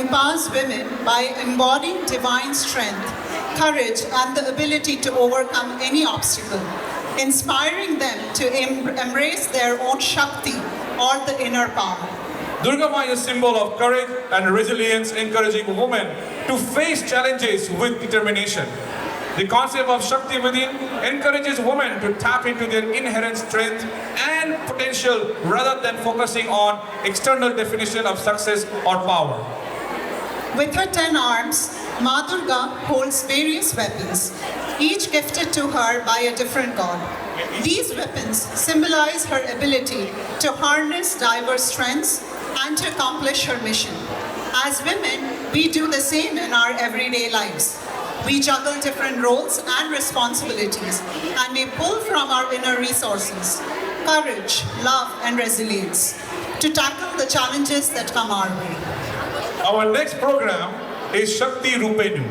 empowers women by embodying divine strength, courage, and the ability to overcome any obstacle, inspiring them to embrace their own Shakti or the inner power. Durga Ma is a symbol of courage and resilience, encouraging women to face challenges with determination. The concept of Shakti within encourages women to tap into their inherent strength and potential rather than focusing on external definition of success or power. With her 10 arms, Ma Durga holds various weapons, each gifted to her by a different god. These weapons symbolize her ability to harness diverse strengths and to accomplish her mission. As women, we do the same in our everyday lives. We juggle different roles and responsibilities, and we pull from our inner resources, courage, love, and resilience, to tackle the challenges that come our way. Our next program is Shakti Rupenu,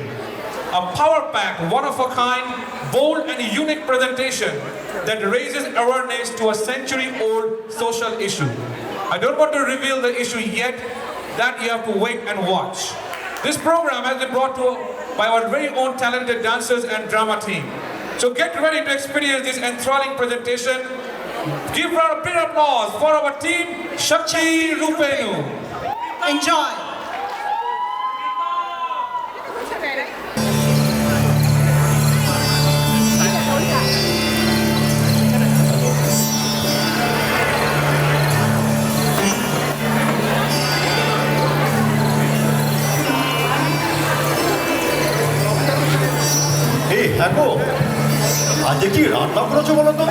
a power-packed, one-of-a-kind, bold and unique presentation that raises awareness to a century-old social issue. I don't want to reveal the issue yet, that you have to wait and watch. This program has been brought to by our very own talented dancers and drama team. So get ready to experience this enthralling presentation. Give her a big applause for our team, Shakti Rupenu. Enjoy! দেখো আজ কি রান্না করেছো বলো তো?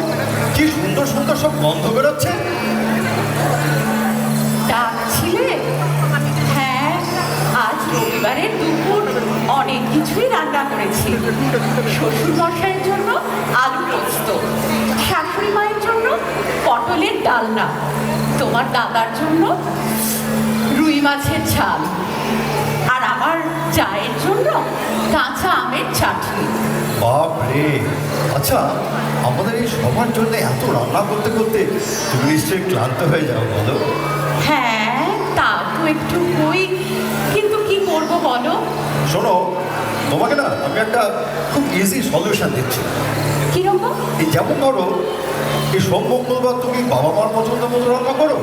কি সুন্দর সুন্দর সব গন্ধ বেরোচ্ছে। ডাকছিলে? হ্যাঁ, আজ রবিবারের দুপুর অনেক কিছুই রান্না করেছি। শ্বশুর মশাইয়ের জন্য আলু পোস্ত, শাশুড়ি মায়ের জন্য পটলের ডালনা, তোমার দাদার জন্য রুই মাছের ঝাল, আর আমার চায়ের জন্য কাঁচা আমের চাটনি। বাপরে, আচ্ছা আমাদের এই সবার জন্য এত রান্না করতে করতে তুমি নিশ্চয়ই ক্লান্ত হয়ে যাও বলো? হ্যাঁ, তা তো একটু হই, কিন্তু কি করব বলো? শোনো, তোমাকে না আমি একটা খুব ইজি সলিউশন দিচ্ছি। কিরকম? এই যেমন ধরো, এই সোম মঙ্গলবার তুমি বাবা মার পছন্দ মতো রান্না করো,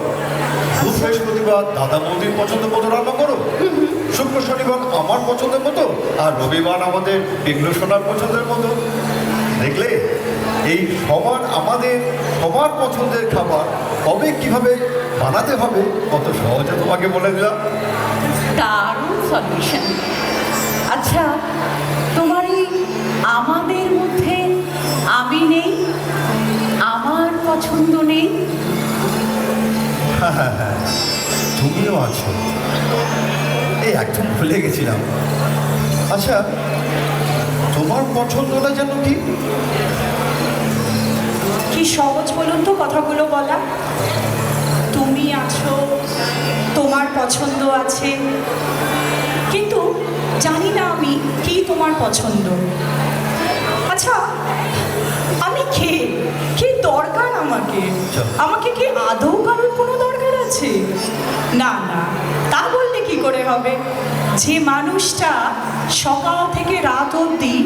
বুধ বৃহস্পতিবার দাদা বৌদির পছন্দ মতো রান্না করো, শুক্র শনিবার আমার পছন্দের মতো, আর রবিবার আমাদের বিঘ্ন সোনার পছন্দের মতো। দেখলে এই আমাদের সবার পছন্দের খাবার কবে কিভাবে বানাতে হবে কত সহজে তোমাকে বলে দিলাম। দারুণ সলিউশন। আচ্ছা, তোমার এই আমাদের মধ্যে আমি নেই, আমার পছন্দ নেই? হ্যাঁ হ্যাঁ হ্যাঁ, তুমিও আছো। এই একদম ভুলে গেছিলাম। আচ্ছা, তোমার পছন্দটা যেন কি? কি সহজ বলুন তো কথাগুলো বলা। তুমি আছো, তোমার পছন্দ আছে, কিন্তু জানি না আমি কি তোমার পছন্দ। আচ্ছা, আমি কি দরকার আমাকে? আমাকে কি আদৌ কারোর কোনো দরকার আছে? না না, তা বললে কি করে হবে? যে মানুষটা সকাল থেকে রাত অবধি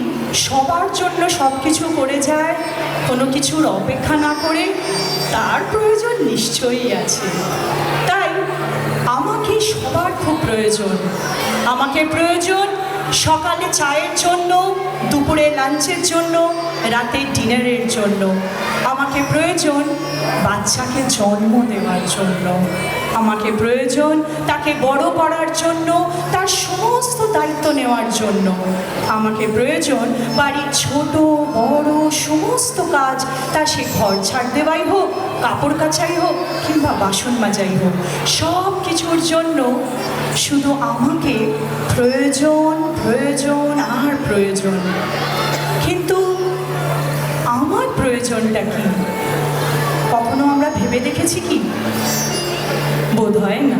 সবার জন্য সব কিছু করে যায়, কোনো কিছুর অপেক্ষা না করে, তার প্রয়োজন নিশ্চয়ই আছে। তাই আমাকে সবার খুব প্রয়োজন। আমাকে প্রয়োজন সকালে চায়ের জন্য, দুপুরে লাঞ্চের জন্য, রাতে ডিনারের জন্য। আমাকে প্রয়োজন বাচ্চাকে জন্ম দেওয়ার জন্য। আমাকে প্রয়োজন তাকে বড় করার জন্য, তার সমস্ত দায়িত্ব নেওয়ার জন্য। আমাকে প্রয়োজন বাড়ির ছোট বড় সমস্ত কাজ, তা সে ঘর ঝাড় দেওয়াই হোক, কাপড় কাচাই হোক, কিংবা বাসন মাজাই হোক, সব কিছুর জন্য শুধু আমাকে প্রয়োজন, প্রয়োজন আর প্রয়োজন। কিন্তু আমার প্রয়োজনটা কি? কখনো আমরা ভেবে দেখেছি কি? বোধ হয় না।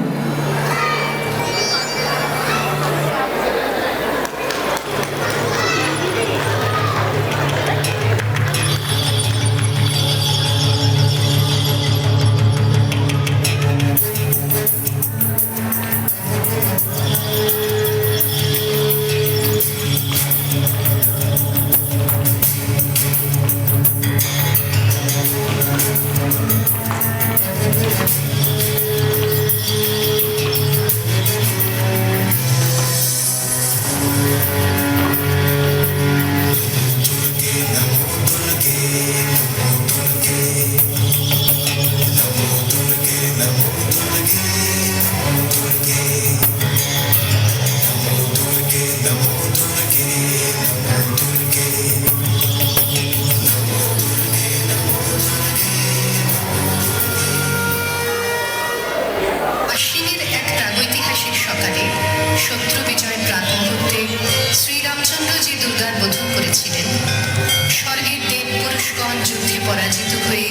পরাজিত হয়ে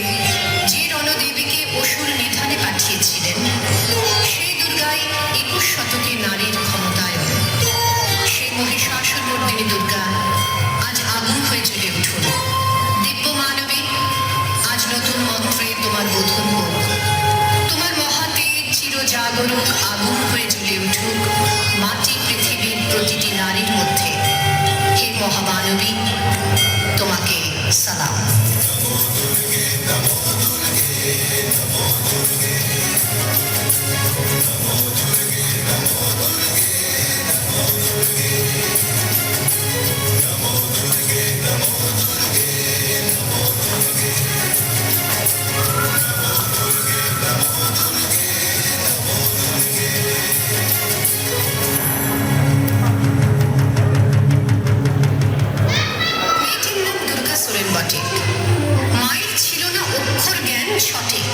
যে রণদেবীকে অসুর নিধনে পাঠিয়েছিলেন, সেই দুর্গাই 21 শতকে নারীর ক্ষমতায়ন। সেই মহিষাসুর মর্দিনী দুর্গা আজ আগুন হয়ে জ্বলে উঠুন। দিব্য মানবী, আজ নতুন মন্ত্রে তোমার বোধন হোক। তোমার মহাতেজ চিরজাগরুক আগুন হয়ে জ্বলে উঠুক মাটি পৃথিবীর প্রতিটি নারীর মধ্যে। হে মহামানবী, তোমাকে সালাম। মেয়েটির নাম দুর্গা সোরেন বটে। মায়ের ছিল না অক্ষর জ্ঞান সঠিক।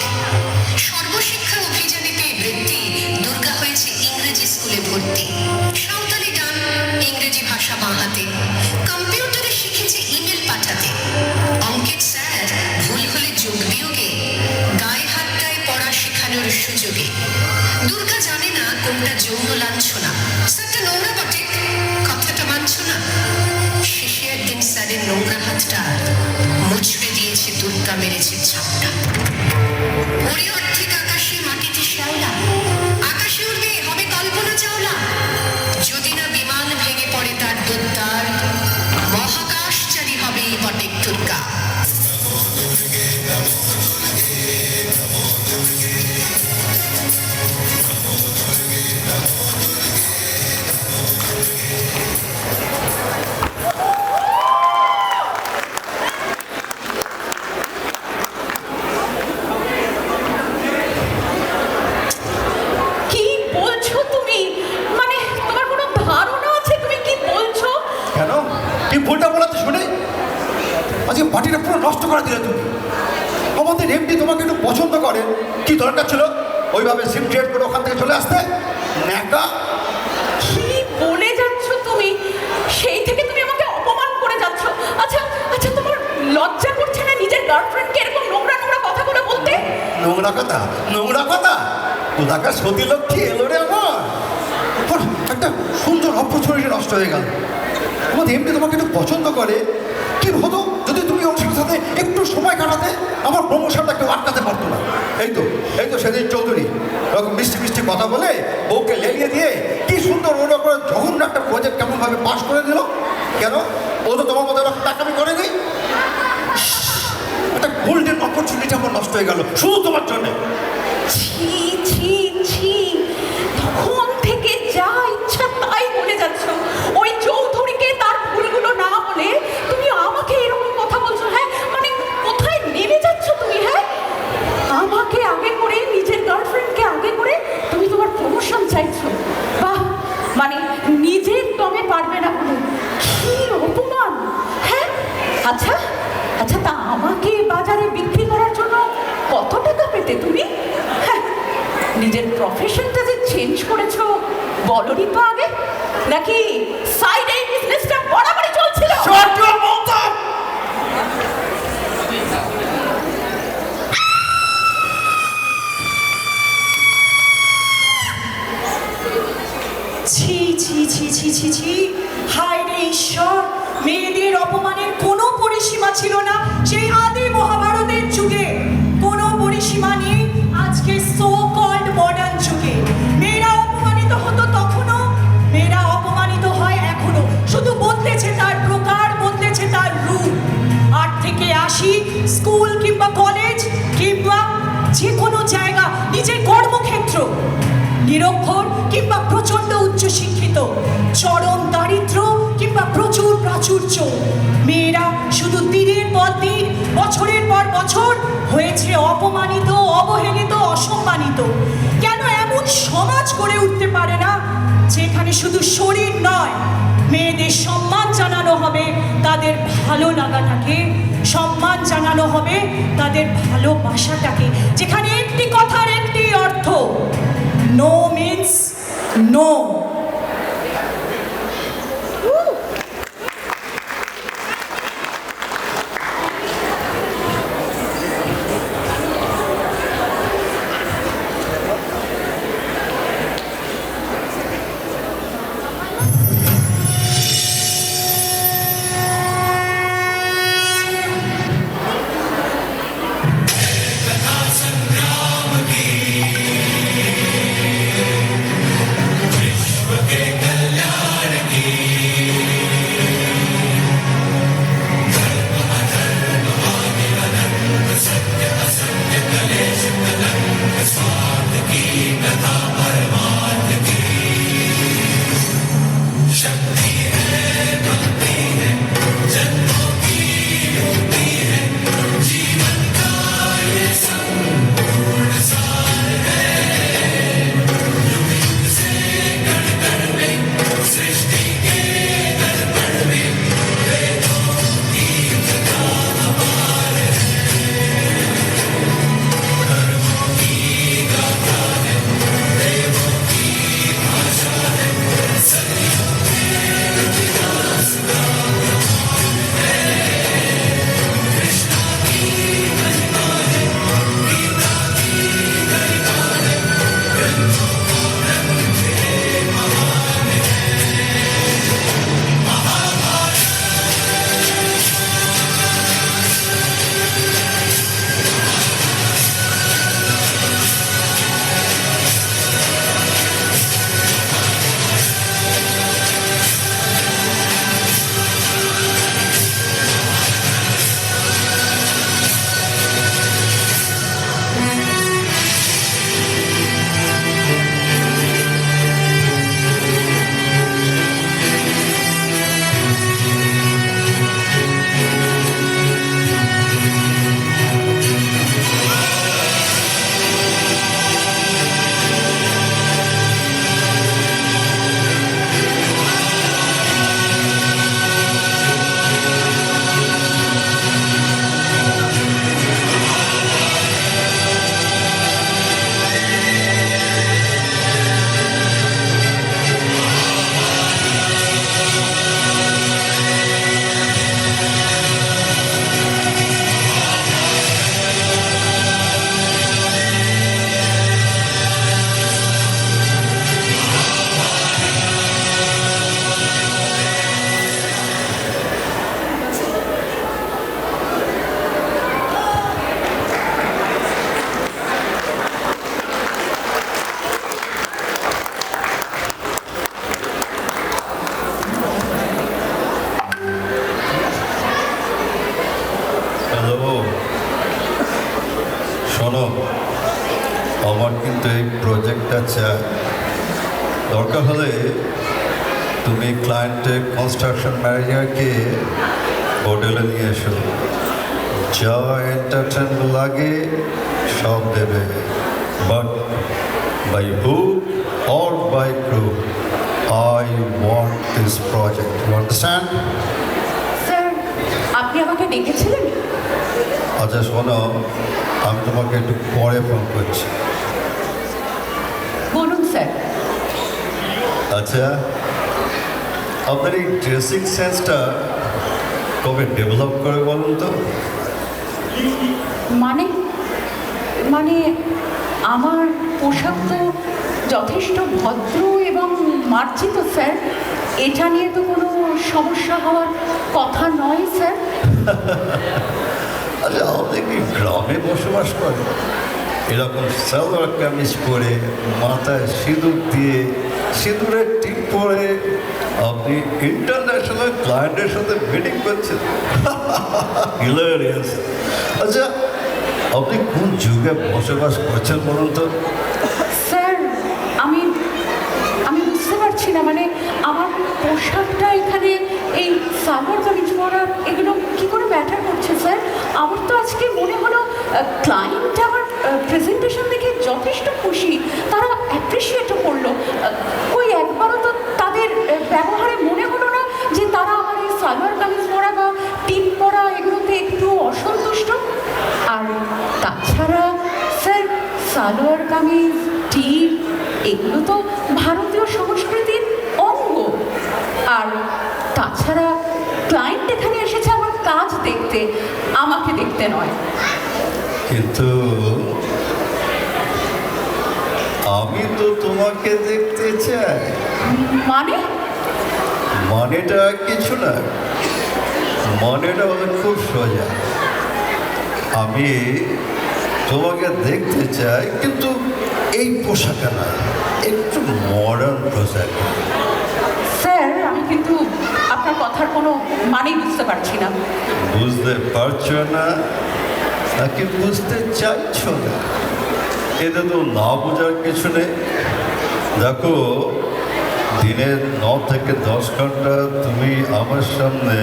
সর্বশিক্ষা অভিযানে পেয়ে বৃত্তি দুর্গা হয়েছে ইংরেজি স্কুলে ভর্তি। সাঁওতালি গান, ইংরেজি ভাষা বাঁহাতে, কম্পিউটারে শিখেছে ইমেল পাঠাতে। অঙ্কের স্যার ভুল হলে যোগ বিয়োগে, গায়ে হাতটায় পড়া শেখানোর সুযোগে। দুর্গা জানে না কোনটা যৌন লাঞ্ছনা। স্যারটা নোংরা বটে, কথাটা মানছ না। শেষে একদিন স্যারের নোংরা হাতটা মুচড়ে দিয়েছে দুর্গা, মেরেছে ছাপটা। ওরে অর্ধেক আকাশে মাটিতে শ্যাওলা, আকাশে উড়বে হবে কল্পনা চাওলা। যদি না বিমান ভেঙে পড়ে তার দুর্দার, মহাকাশচারী হবে এই বটেক দুর্গা। কি বলছো তুমি? মানে তোমার কোনো ধারণা আছে তুমি কি বলছো? কেন কি ভুলটা বলাতে শুনে আজকে পার্টিটা পুরো নষ্ট করে দিলে তুমি। আমাদের এমডি তোমাকে একটু পছন্দ করে, কি দরকার ছিল ওইভাবে সিম ক্রিয়েট করে ওখান থেকে চলে আসতে? ন্যাকা। কি বলে যাচ্ছ তুমি? সেই থেকে তুমি আমাকে অপমান করে যাচ্ছ। আচ্ছা আচ্ছা, তোমার লজ্জা করছে না নিজের গার্লফ্রেন্ডকে এরকম নোংরা নোংরা কথাগুলো বলতে? নোংরা কথা, নোংরা কথা? কোথাকা সতী লক্ষ্মী এলো রে আমার। ওর একটা সুন্দর অপরচুনিটি নষ্ট হয়ে গেল। আমাদের এমনি তোমাকে একটু পছন্দ করে, কি হতো যদি তুমি ওর সাথে একটু সময় কাটাতে? আমার প্রমোশনটা কেউ আটকাতে পারতো না। এই তো সেদিন চৌধুরী ওরকম মিষ্টি মিষ্টি কথা বলে বউকে লেলিয়ে দিয়ে কি সুন্দর ওর ওপরে জঘন্য একটা প্রজেক্ট কেমনভাবে পাস করে দিল। কেন? ও তো তোমার মতো এরকম টাকামি করেনি। একটা গোল্ডেন অপরচুনিটি আমার নষ্ট হয়ে গেল শুধু তোমার জন্য। ছি ছি ছি, তখন থেকে যা ইচ্ছা তাই বলে যাচ্ছ। ওই চৌধুরীকে তার ভুলগুলো না বলে তুমি আমাকে এরকম কথা বলছো। হ্যাঁ মানে কোথায় নেমে যাচ্ছ তুমি? হ্যাঁ, আমাকে আগে করে, নিজের গার্লফ্রেন্ডকে আগে করে তুমি তোমার প্রমোশন চাইছো। বাহ, মানে নিজের দমে পারবে না বলে কি অপমান! হ্যাঁ আচ্ছা আচ্ছা, তা আমাকে বাজারে বিক্রি করার জন্য কত টাকা পেতে তুমি? হ্যাঁ, নিজের প্রফেশনটা যে চেঞ্জ করেছো বলনি তো আগে, নাকি সাইডে বিজনেসটা বরাবরই চলছিল? ছি ছি ছি ছি ছি ছি, হায় রে ঈশ্বর! মেয়েদের অপমানের কোনো পরিসীমা ছিল না সেই আদি মহাভারতের যুগে। কোনো পরিসীমা নেই আজকে সো কল্ড মডার্ন যুগে। মেয়েরা অপমানিত হতো তখনও, মেয়েরা অপমানিত হয় এখনো। শুধু বদলেছে তার প্রকার, বদলেছে তার রূপ। 8 থেকে 80 স্কুল কিংবা কলেজ কিংবা যে কোনো জায়গা, নিজের কর্মক্ষেত্র, নিরক্ষর কিংবা প্রচন্ড উচ্চশিক্ষিত, চরম দারিদ্র কিংবা প্রচুর প্রাচুর্য, মেয়েরা শুধু দিনের পর দিন, বছরের পর বছর হয়েছে অপমানিত, অবহেলিত, অসম্মানিত। কেন এমন সমাজ গড়ে উঠতে পারে না যেখানে শুধু শরীর নয়, মেয়েদের সম্মান জানানো হবে তাদের ভালো লাগাটাকে, সম্মান জানানো হবে তাদের ভালোবাসাটাকে, যেখানে একটি কথার একটি অর্থ, নো মিন্স নো। শোনো, আমার কিন্তু এই প্রজেক্টটা চাই। দরকার হলে তুমি ক্লায়েন্টের কনস্ট্রাকশন ম্যানেজারকে হোটেলে নিয়ে এসো, যা এন্টারটেনমেন্ট লাগে সব দেবে, but by hook or by crook I want this project, you understand? Sir আপনি আমাকে ডেকেছিলেন? আচ্ছা শোনো, আমি তোমাকে একটু পরে ফোন করছি। বলুন স্যার। আচ্ছা, আপনার এই ড্রেসিং সেন্সটা কবে ডেভেলপ করে বলুন তো? মানে মানে আমার পোশাক তো যথেষ্ট ভদ্র এবং মার্জিত স্যার, এটা নিয়ে তো কোনো সমস্যা হওয়ার কথা নয় স্যার। আচ্ছা, আপনি কি গ্রামে বসবাস করেন? এরকম সালোয়ার কামিজ পরে, মাথায় সিঁদুর দিয়ে, সিঁদুরের টিপ পরে আপনি ইন্টারন্যাশনাল ক্লায়েন্টের সাথে মিটিং করছেন? হিলারিয়াস। আচ্ছা, আপনি কোন যুগে বসবাস করছেন বলুন তো? স্যার আমি আমি বুঝতে পারছি না, মানে আমার পোশাকটা এখানে এই সালোয়ার কামিজ পরা এগুলো কি করে ম্যাটার করছে স্যার? আমার তো আজকে মনে হলো ক্লায়েন্ট আমার প্রেজেন্টেশন দেখে যথেষ্ট খুশি, তারা অ্যাপ্রিসিয়েটও করলো। ওই একবারও তো তাদের ব্যবহারে মনে হলো না যে তারা আমার এই সালোয়ার কামিজ পরা বা টিপ পরা এগুলোতে একটু অসন্তুষ্ট। আর তাছাড়া স্যার সালোয়ার কামিজ, টিপ এগুলো তো ভারতীয় সংস্কৃতির অঙ্গ। আর তাছাড়া ক্লায়েন্ট এখানে এসেছে আমার কাজ দেখতে, আমাকে দেখতে নয়। কিন্তু আমি তো তোমাকে দেখতে চাই। মানে মানেটা কিছু না, মানেটা হলো খুব সোজা। আমি তোমাকে দেখতে চাই, কিন্তু এই পোশাকে না, একটু মডার্ন পোশাকে। স্যার আমি কিন্তু আপনার কথার কোনো মানেই বুঝতে পারছি না। বুঝতে পারছো না নাকি বুঝতে চাইছো না? এতে তো না বোঝার কিছু নেই। দেখো, দিনে 9 থেকে 10 ঘন্টা তুমি আমার সামনে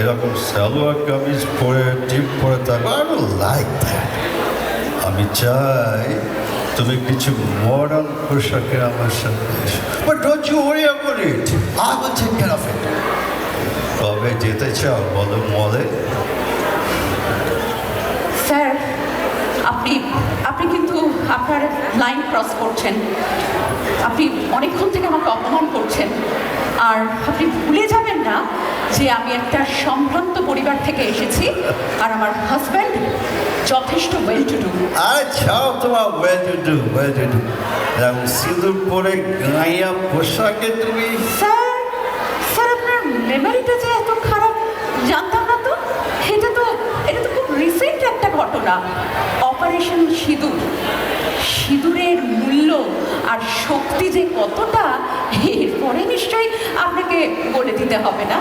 এরকম সালোয়ার কামিজ পরে, টিপ পরে থাকো। I don't like that. আমি চাই তুমি কিছু মডার্ন পোশাকে আমার সামনে এসো। But don't you worry about it, I will take care of it. কবে যেতে চাও বলো মলে? স্যার আপনি আপনি কিন্তু আপনার লাইন ক্রস করছেন। আপনি অনেকক্ষণ থেকে আমাকে অপমান করছেন। আর আপনি ভুলে যাবেন না যে আমি একটা সম্ভ্রান্ত পরিবার থেকে এসেছি, আর আমার হাজব্যান্ড যথেষ্ট ওয়েল টু ডু। আচ্ছা, তোমার well to do, well to do. এরকম সিঁদুর পরে গাইয়া পোশাকে তুমি। স্যার স্যার আপনার মেমোরিটা যে এত খারাপ জানতাম না তো। এটা তো খুব রিসেন্ট একটা ঘটনা। অপারেশন সিঁদুর, সিঁদুরের মূল্য আর শক্তি যে কতটা, এরপরে নিশ্চয়ই আপনাকে বলে দিতে হবে না।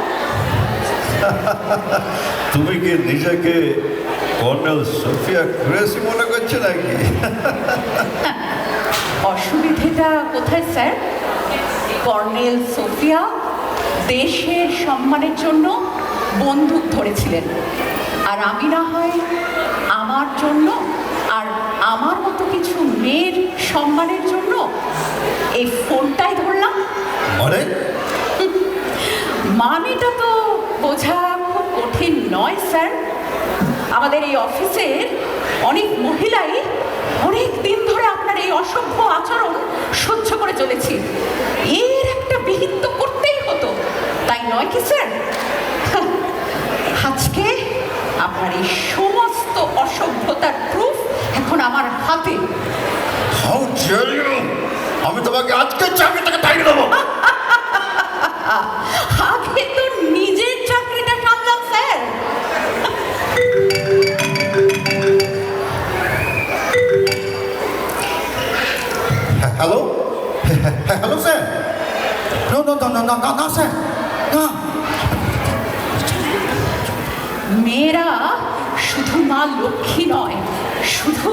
তুমি কি নিজেকে কর্নেল সোফিয়া কুরেশি মনে করছো নাকি? অসুবিধেটা কোথায় স্যার? কর্নেল সোফিয়া দেশের সম্মানের জন্য বন্দুক ধরেছিলেন, আর আমি না হয় আমার জন্য আর আমার মতো কিছু মেয়ের সম্মানের জন্য এই ফোনটাই ধরলাম। মানে? মানেটা তো বোঝা খুব কঠিন নয় স্যার। আমাদের এই অফিসের অনেক মহিলাই অনেক দিন ধরে আপনার এই অসভ্য আচরণ সহ্য করে চলেছি। এর একটা বিহিত তো করতেই হতো, তাই নয় কি স্যার? আজকে আপনার এই সমস্ত অসভ্যতার প্রুফ এখন আমার হাতে। How dare you! আমি তোমাকে আজকে চাকরি থেকে তাড়িয়ে দেবো। আগে তো নিজের চাকরিটা সামলান sir. Hello, hello sir. No no no no no no sir, না। মেয়েরা শুধু মা লক্ষ্মী নয়, শুধু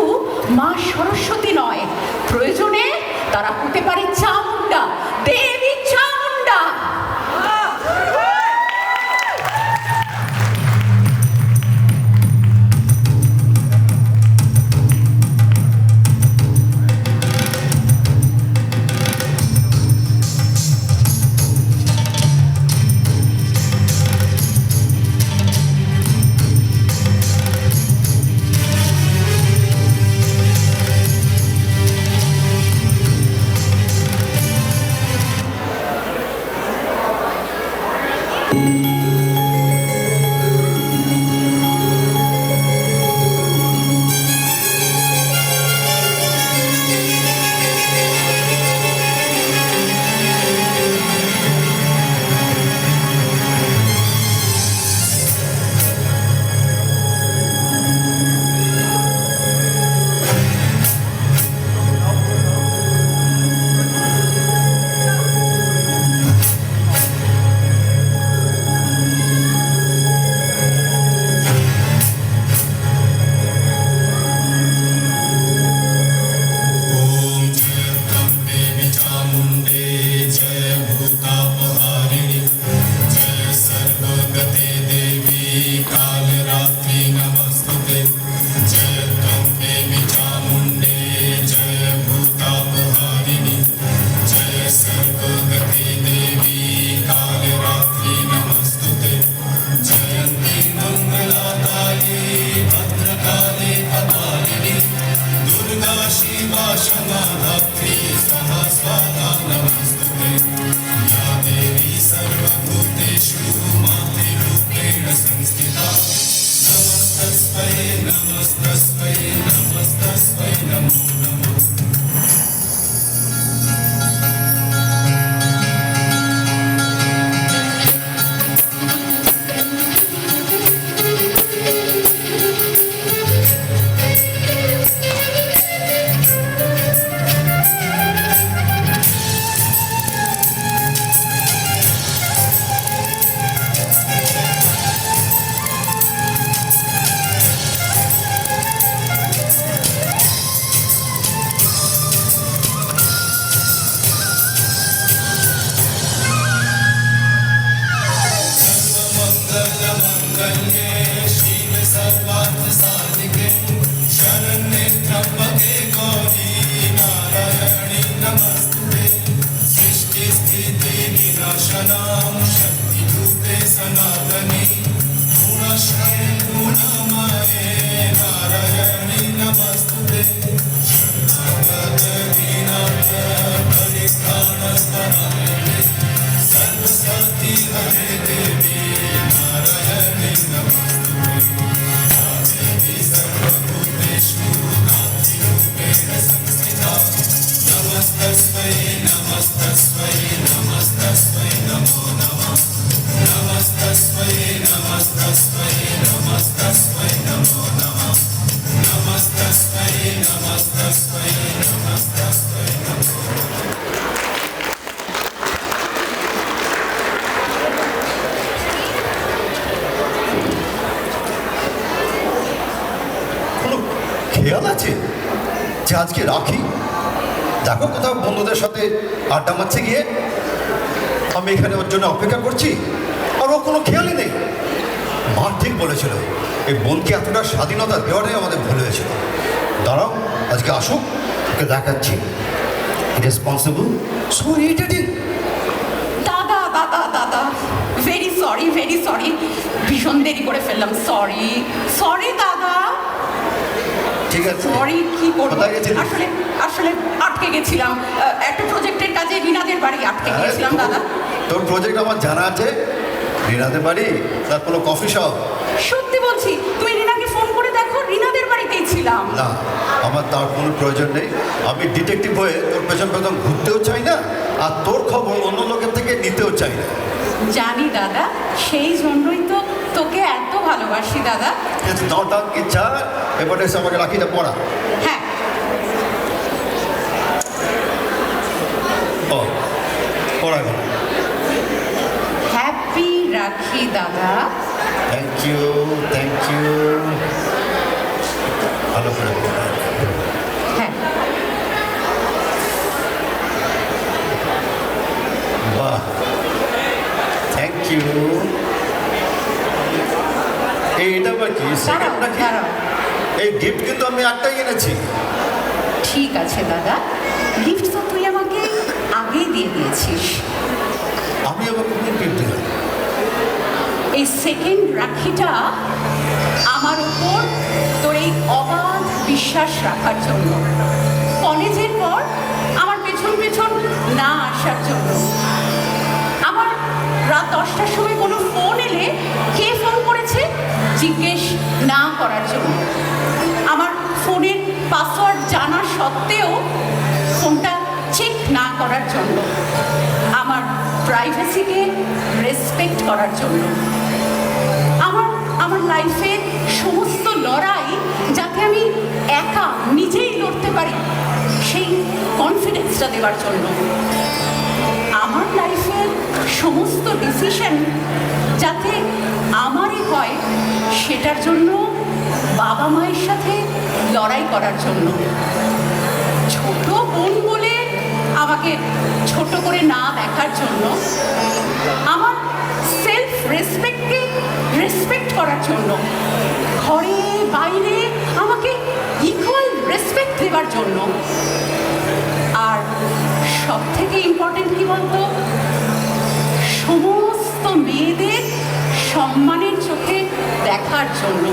মা সরস্বতী নয়, প্রয়োজনে তারা হতে পারে চামুন্ডা, দেবী চামুন্ডা। খেয়াল আছে যে আজকে রাখি, দেখো কোথাও বন্ধুদের সাথে আড্ডা মারছে গিয়ে, আমি এখানে ওর জন্য অপেক্ষা করছি আর ও কোনো খেয়ালই নেই। মা ঠিক বলেছিল, এই বোনকে এতটা স্বাধীনতা দেওয়াটাই আমাদের ভুল হয়েছিল। দাঁড়াও, আজকে আসুক, ওকে দেখাচ্ছি রেসপন্সিবল সো ইরিটেটিং। দাদা দাদা দাদা, ভেরি সরি, ভীষণ দেরি করে ফেললাম, সরি দাদা। ঠিক আছে, সরি, কি করবো, কোথায় গেছিলি? আসলে আটকে গেছিলাম একটা প্রজেক্টের কাজে, রিনাদের বাড়ি আটকে গেছিলাম দাদা। তোর প্রজেক্ট আমার জানা আছে, রিনাদের বাড়ি, তার কোনো কফি শপ? সত্যি বলছি, তুমি রিনাকে ফোন করে দেখো, রিনাদের বাড়িতেই ছিলাম। না, আমার তার কোনো প্রয়োজন নেই। আমি ডিটেকটিভ হয়ে তোর পেছন পেছন ঘুরতেও চাই না, আর তোর খবর অন্য লোকের থেকে নিতেও চাই না। জানি দাদা, সেই জন্যই তো তোকে এত ভালোবাসি দাদা। নটার ইচ্ছা, এবারে এসে আমাকে রাখিটা পড়া। হ্যাঁ, ও পড়া গেল। হ্যাপি রাখি দাদা। Thank you. ভালো করে বলবেন। হ্যাঁ, বাহ, থ্যাংক ইউ। এইটা আবার কি সেকেন্ড নাকি? দাঁড়াও। এই গিফট কিন্তু আমি একটাই এনেছি। ঠিক আছে দাদা, গিফট তো তুই আমাকে আগেই দিয়ে দিয়েছিস। আমি আবার কোন গিফট দিলাম? এই সেকেন্ড রাখিটা আমার উপর তোর এই অবাধ বিশ্বাস রাখার জন্য, কলেজের পর আমার পেছন পেছন না আসার জন্য, আমার রাত 10টার সময় কোনো ফোন এলে কে ফোন করেছে জিজ্ঞেস না করার জন্য, আমার ফোনের পাসওয়ার্ড জানা সত্ত্বেও ফোনটা চেক না করার জন্য, আমার প্রাইভেসিকে রেসপেক্ট করার জন্য, আমার লাইফের সমস্ত লড়াই যাতে আমি একা নিজেই লড়তে পারি সেই কনফিডেন্সটা দেওয়ার জন্য, আমার লাইফের সমস্ত ডিসিশন যাতে আমারই হয় সেটার জন্য, বাবা মায়ের সাথে লড়াই করার জন্য, ছোট বোন বলে আমাকে ছোট করে না দেখার জন্য, আমার সেলফ রেসপেক্টকে রেসপেক্ট করার জন্য, ঘরে বাইরে আমাকে ইকুয়াল রেসপেক্ট দেওয়ার জন্য, আর সব থেকে ইম্পর্টেন্ট কি বলতো, সমস্ত মেয়েদের সম্মানের চোখে দেখার জন্য।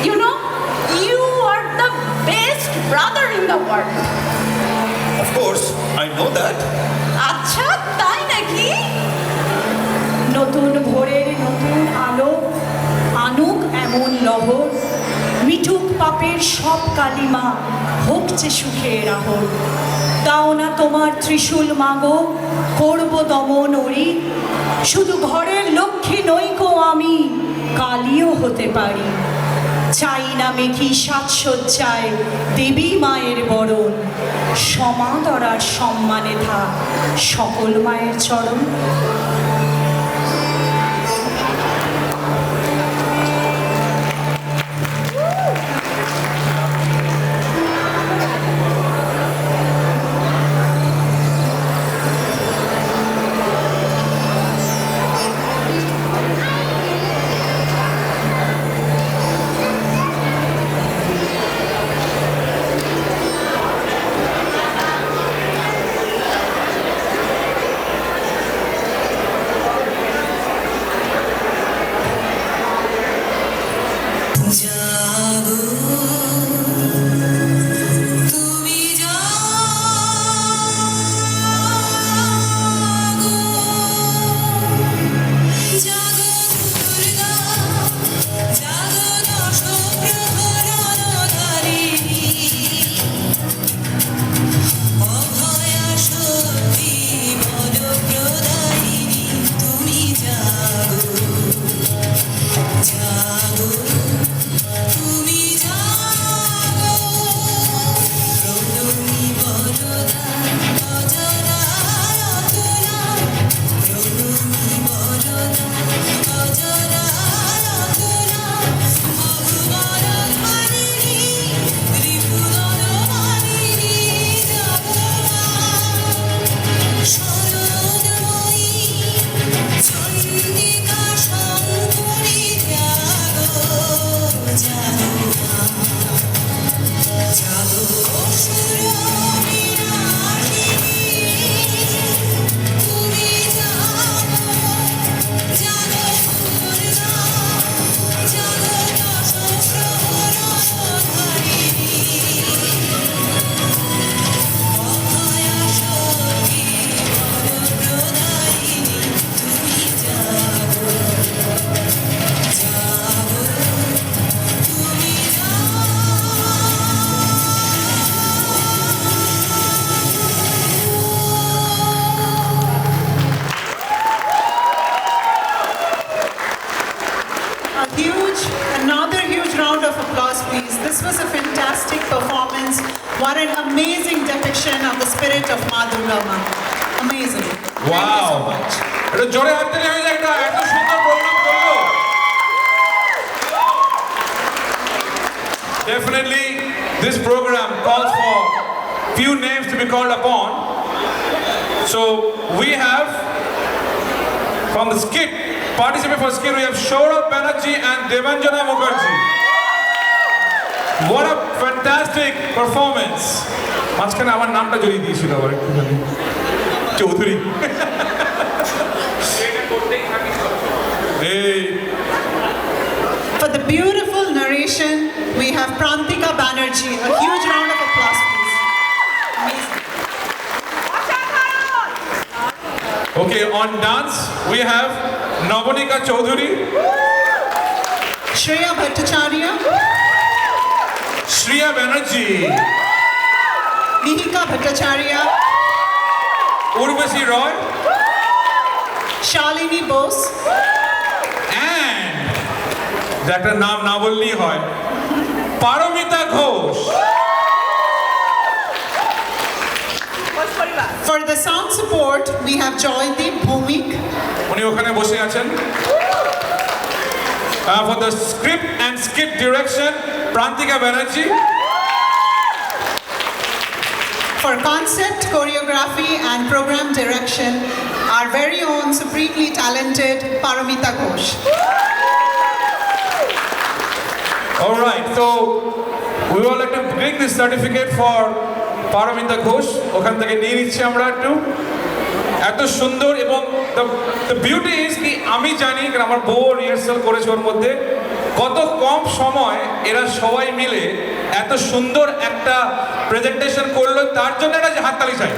You know, you are the best brother in the world. Of course, I know that. আচ্ছা, তাই নাকি? নতুন ভোরের নতুন আলো আনুক এমন লহর, মিটুক পাপের সব কালিমা, হোক যে সুখের আহর। দাও না তোমার ত্রিশূল মাগো, করব দমন ওরি, শুধু ঘরের লক্ষ্মী নইকো আমি, কালিও হতে পারি। চাই না মেঘি সাজসজ্জায় দেবী মায়ের বরণ, সমাদরার সম্মানে থাক সকল মায়ের চরণ। Another huge round of applause, please. This was a fantastic performance. What an amazing depiction of the spirit of Ma Durga Ma. Amazing. Thank you so wow, much. এটা জোরে হাত তালি হয়ে যায়, এটা এত সুন্দর প্রোগ্রাম করলো। Definitely, this program calls for few names to be called upon. So we have from the skit, participate for skit, we have Saurabh Banerjee and Devanjana Mukherjee. What a fantastic performance! মাঝখানে আমার নামটা জড়িয়ে দিয়েছিল আবার একটুখানি চৌধুরী এই For the beautiful narration, we have Prantika Banerjee. A huge round of applause, please. Amazing. Okay, on dance, we have Navanika Chaudhary, Shreya Bhattacharya, Shreya Banerjee, Mihika Bhattacharya, Urvashi Roy, Shalini Bose, and যাকে নাম না বললেই হয় Paromita Ghosh. For the sound support, we have Joydeep Bhumik, উনি ওখানে বসে আছেন। For the script and skit direction, Prantika Banerjee. for concept, choreography and program direction, our very own supremely talented Paramita Ghosh. All right, so we would like to bring this certificate for Paramita Ghosh. ওখান থেকে নিয়ে নিচ্ছি আমরা একটু। এত সুন্দর এবং the beauty is কি আমি জানি কারণ আমার বউ রিহার্সাল করেছে ওর মধ্যে কত কম সময় এরা সবাই মিলে এত সুন্দর একটা প্রেজেন্টেশন করলো তার জন্য একটা হাততালি চাই।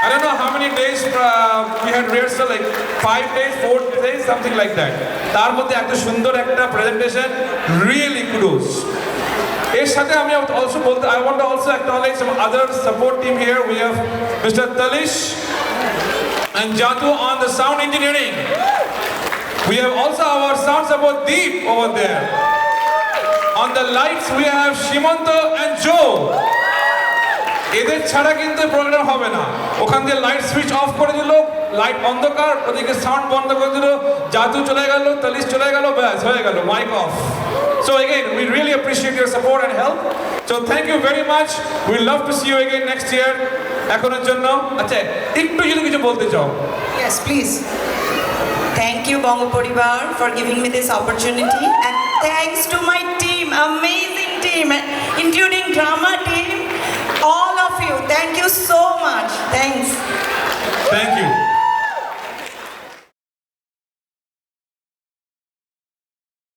I don't know how many days we had rehearsal, like 5 days, 4 days, something like that. তার মধ্যে এত সুন্দর একটা প্রেজেন্টেশন, really kudos. এর সাথে আমি also বলতে, I want to also acknowledge some other support team here. We have Mr. Talish and Jatu on the sound engineering. We have also our sound support Deep over there. On the lights we have Shimanto and Joe. এদের ছাড়া কিন্তু programme হবে না। ওখান দিয়ে light switch off করে দিল, light অন্ধকার, ওদিকে সাউন্ড বন্ধ করে দিল, জাদু চলে গেল, তালিশ চলে গেল, ব্যাস হয়ে গেল, mic off. So again, we really appreciate your support and help. So thank you very much. We love to see you again next year. এখনের জন্য আচ্ছা একটু যদি কিছু বলতে চাও। Yes, please. Thank you, Bongo Poribar, for giving me this opportunity. And thanks to my team, amazing team, including drama team, all of you. Thank you so much. Thanks.